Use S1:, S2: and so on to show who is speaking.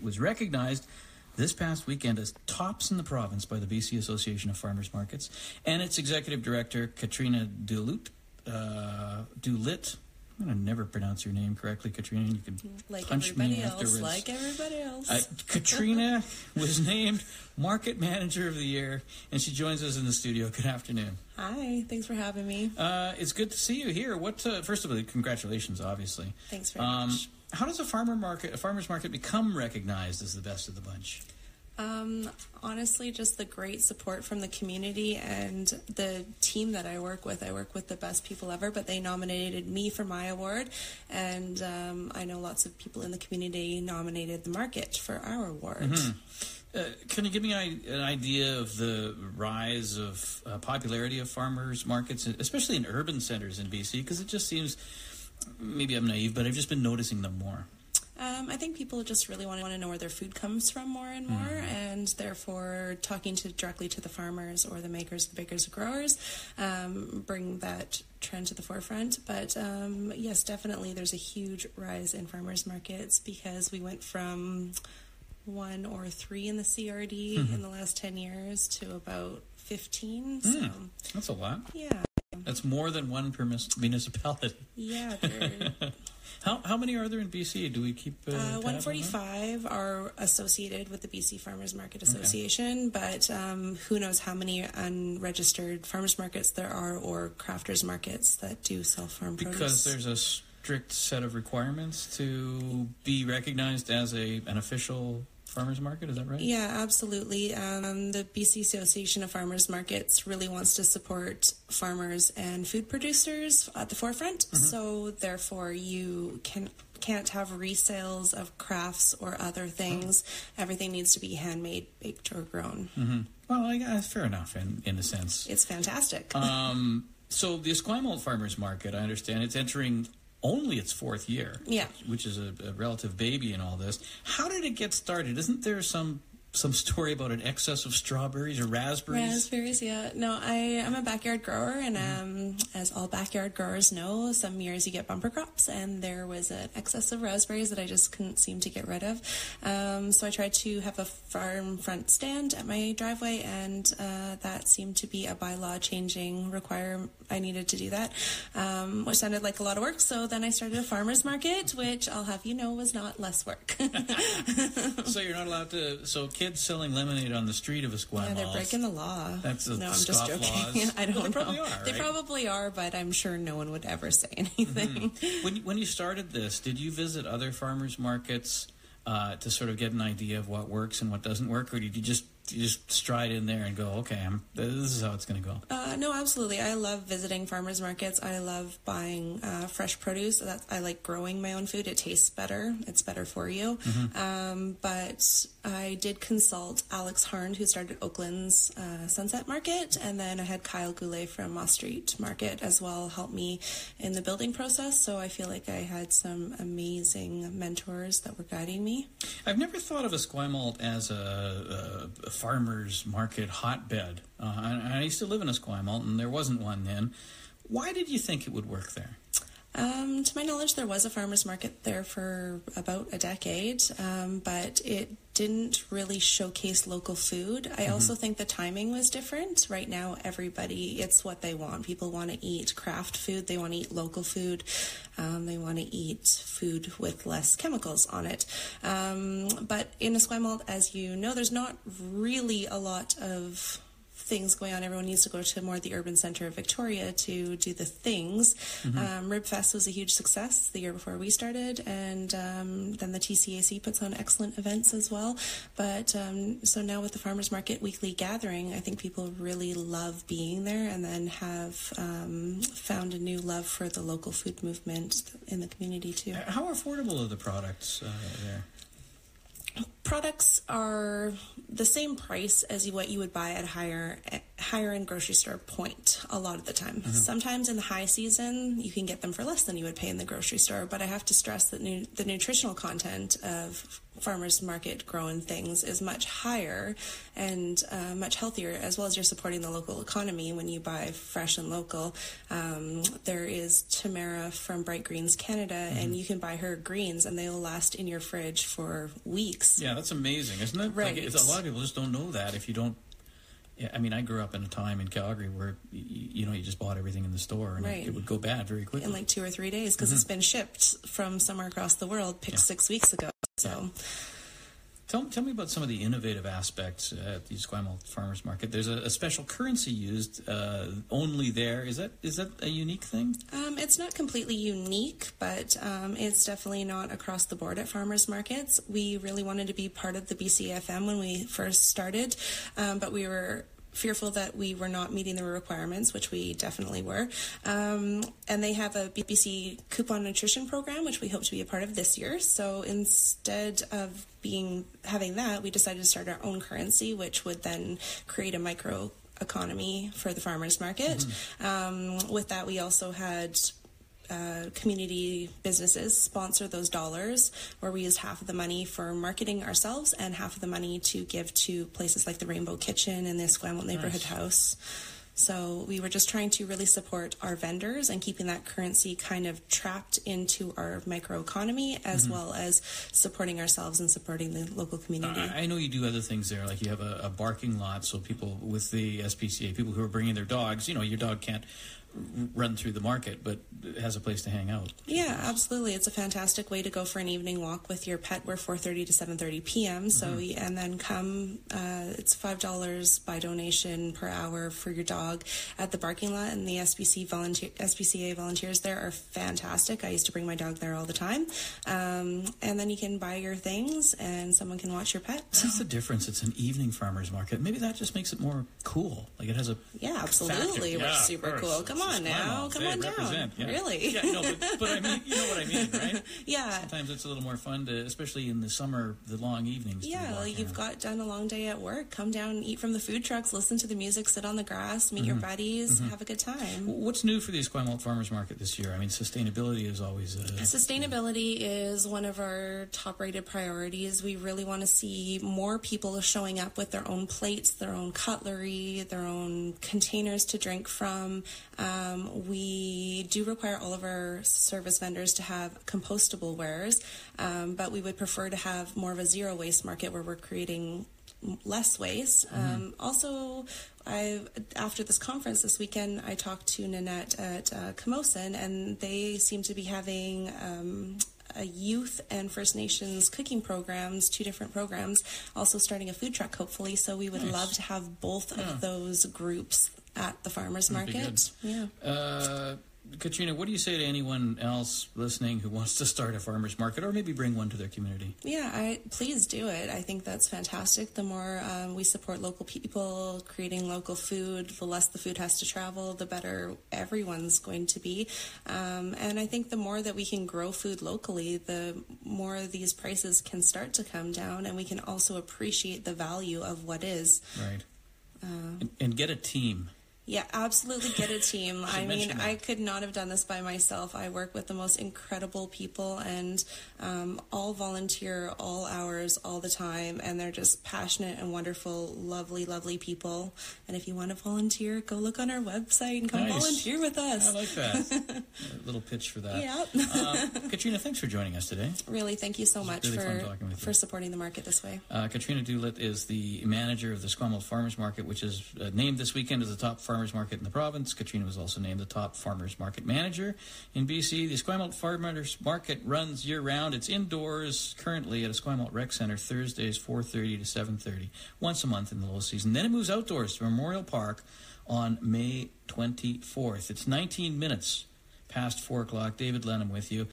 S1: was recognized this past weekend as tops in the province by the BC Association of Farmers Markets, and its executive director, Katrina Dwulit. I'm going to never pronounce your name correctly, Katrina. You can punch me afterwards.
S2: Like everybody else.
S1: Katrina was named Market Manager of the Year, and she joins us in the studio. Good afternoon.
S2: Hi, thanks for having me.
S1: It's good to see you here. First of all, congratulations, obviously.
S2: Thanks very much.
S1: How does a farmer's market become recognized as the best of the bunch?
S2: Honestly, just the great support from the community and the team that I work with. I work with the best people ever, but they nominated me for my award, and I know lots of people in the community nominated the market for our award.
S1: Mm-hmm. Can you give me an idea of the rise of popularity of farmers markets, especially in urban centers in BC? Because it just seems, maybe I'm naive, but I've just been noticing them more.
S2: I think people just really want to know where their food comes from more and more, and therefore talking directly to the farmers or the makers, the bakers, the growers, bring that trend to the forefront. But yes, definitely there's a huge rise in farmers markets because we went from 1 or 3 in the CRD in the last 10 years to about 15. So
S1: that's a lot.
S2: Yeah.
S1: That's more than one per municipality.
S2: Yeah.
S1: How many are there in BC? Do we keep
S2: 145 are associated with the BC Farmers Market Association, but who knows how many unregistered farmers markets there are or crafters markets that do sell farm produce.
S1: Because there's a strict set of requirements to be recognized as an official farmers market, is that right?
S2: Yeah, absolutely. The BC Association of Farmers Markets really wants to support farmers and food producers at the forefront. So therefore you can't have resales of crafts or other things. Everything needs to be handmade, baked, or grown.
S1: Well, I guess fair enough in a sense.
S2: It's fantastic.
S1: So the Esquimalt Farmers Market, I understand, it's entering only its 4th year, which is a relative baby in all this. How did it get started? Isn't there some story about an excess of strawberries or raspberries?
S2: Raspberries, yeah. No, I'm a backyard grower, and as all backyard growers know, some years you get bumper crops, and there was an excess of raspberries that I just couldn't seem to get rid of. So I tried to have a farm front stand at my driveway, and that seemed to be a bylaw changing requirement. I needed to do that, which sounded like a lot of work. So then I started a farmer's market, which I'll have you know was not less work.
S1: So you're not allowed to... So kids selling lemonade on the street of Esquimalt.
S2: Yeah, they're breaking the law.
S1: That's
S2: no, I'm just joking.
S1: Laws.
S2: I don't know.
S1: Probably are,
S2: They probably are, but I'm sure no one would ever say anything.
S1: When you started this, did you visit other farmers markets to sort of get an idea of what works and what doesn't work, or did you just stride in there and go, okay, this is how it's going to go?
S2: No, absolutely. I love visiting farmers markets. I love buying fresh produce. I like growing my own food. It tastes better. It's better for you. But I did consult Alex Harnd, who started Oakland's Sunset Market, and then I had Kyle Goulet from Moss Street Market as well help me in the building process. So I feel like I had some amazing mentors that were guiding me.
S1: I've never thought of Esquimalt as a farmers market hotbed. I used to live in Esquimalt, and there wasn't one then. Why did you think it would work there?
S2: To my knowledge, there was a farmer's market there for about a decade, but it didn't really showcase local food. I also think the timing was different. Right now, it's what they want. People want to eat craft food. They want to eat local food. They want to eat food with less chemicals on it. But in Esquimalt, as you know, there's not really a lot of things going on. Everyone needs to go to more the urban center of Victoria to do the things. Ribfest was a huge success the year before we started, and then the TCAC puts on excellent events as well. But so now with the Farmers Market weekly gathering, I think people really love being there, and then have found a new love for the local food movement in the community too.
S1: How affordable are the products there?
S2: Products are the same price as what you would buy at higher end grocery store point a lot of the time. Sometimes in the high season, you can get them for less than you would pay in the grocery store, but I have to stress that the nutritional content of farmers market grown things is much higher and much healthier, as well as you're supporting the local economy when you buy fresh and local. There is Tamara from Bright Greens Canada, and you can buy her greens and they'll last in your fridge for weeks.
S1: Yeah, that's amazing, isn't it?
S2: Right.
S1: Like, a lot of people just don't know that if you don't. I mean, I grew up in a time in Calgary where, you just bought everything in the store, and it would go bad very quickly.
S2: In like 2 or 3 days, because it's been shipped from somewhere across the world, picked 6 weeks ago. So,
S1: Tell me about some of the innovative aspects at the Esquimalt Farmers Market. There's a special currency used only there. Is that a unique thing?
S2: It's not completely unique, but it's definitely not across the board at farmers markets. We really wanted to be part of the BCAFM when we first started, but we were fearful that we were not meeting the requirements, which we definitely were. And they have a BC coupon nutrition program, which we hope to be a part of this year. So instead of having that, we decided to start our own currency, which would then create a micro economy for the farmers market. With that, we also had community businesses sponsor those dollars, where we used half of the money for marketing ourselves and half of the money to give to places like the Rainbow Kitchen and the Esquimalt Neighborhood House. So we were just trying to really support our vendors and keeping that currency kind of trapped into our microeconomy, as well as supporting ourselves and supporting the local community.
S1: I know you do other things there, like you have a barking lot, so people with the SPCA, people who are bringing their dogs, your dog can't run through the market, but it has a place to hang out.
S2: Yeah, absolutely. It's a fantastic way to go for an evening walk with your pet. We're 4:30 to 7:30 p.m. So, and then come, it's $5 by donation per hour for your dog at the barking lot, and the SPCA volunteers there are fantastic. I used to bring my dog there all the time. And then you can buy your things and someone can watch your pet.
S1: What's the difference? It's an evening farmer's market. Maybe that just makes it more cool. Like it has a
S2: absolutely. We're super cool. Come on now. Come on down.
S1: Yeah.
S2: Really?
S1: Yeah, no, but I mean, you know what I mean, right?
S2: Yeah.
S1: Sometimes it's a little more fun to, especially in the summer, the long evenings.
S2: Yeah, you've done a long day at work. Come down, eat from the food trucks, listen to the music, sit on the grass, meet your buddies, have a good time.
S1: What's new for the Esquimalt Farmers Market this year? I mean, sustainability is always
S2: Sustainability is one of our top-rated priorities. We really want to see more people showing up with their own plates, their own cutlery, their own containers to drink from. We do require all of our service vendors to have compostable wares, but we would prefer to have more of a zero waste market where we're creating less waste. Also, after this conference this weekend, I talked to Nanette at Camosun, and they seem to be having a youth and First Nations cooking programs, 2 different programs, also starting a food truck, hopefully. So we would love to have both of those groups at the farmers market. Yeah.
S1: Katrina, what do you say to anyone else listening who wants to start a farmers market or maybe bring one to their community?
S2: Yeah, please do it. I think that's fantastic. The more we support local people, creating local food, the less the food has to travel, the better everyone's going to be. And I think the more that we can grow food locally, the more these prices can start to come down, and we can also appreciate the value of what is.
S1: Right. And get a team.
S2: Yeah, absolutely get a team. I mean, I could not have done this by myself. I work with the most incredible people, and all volunteer, all hours, all the time, and they're just passionate and wonderful, lovely, lovely people. And if you want to volunteer, go look on our website and come volunteer with us.
S1: I like that. A little pitch for that.
S2: Yeah.
S1: Katrina, thanks for joining us today.
S2: Really, thank you so much for supporting the market this way.
S1: Katrina Dwulit is the manager of the Esquimalt Farmers Market, which is named this weekend as the top farmers market in the province. Katrina was also named the top farmers market manager in BC. The Esquimalt Farmers Market runs year-round. It's indoors currently at Esquimalt Rec Centre, Thursdays 4:30 to 7:30, once a month in the low season. Then it moves outdoors to Memorial Park on May 24th. It's 19 minutes past 4 o'clock. David Lennam with you.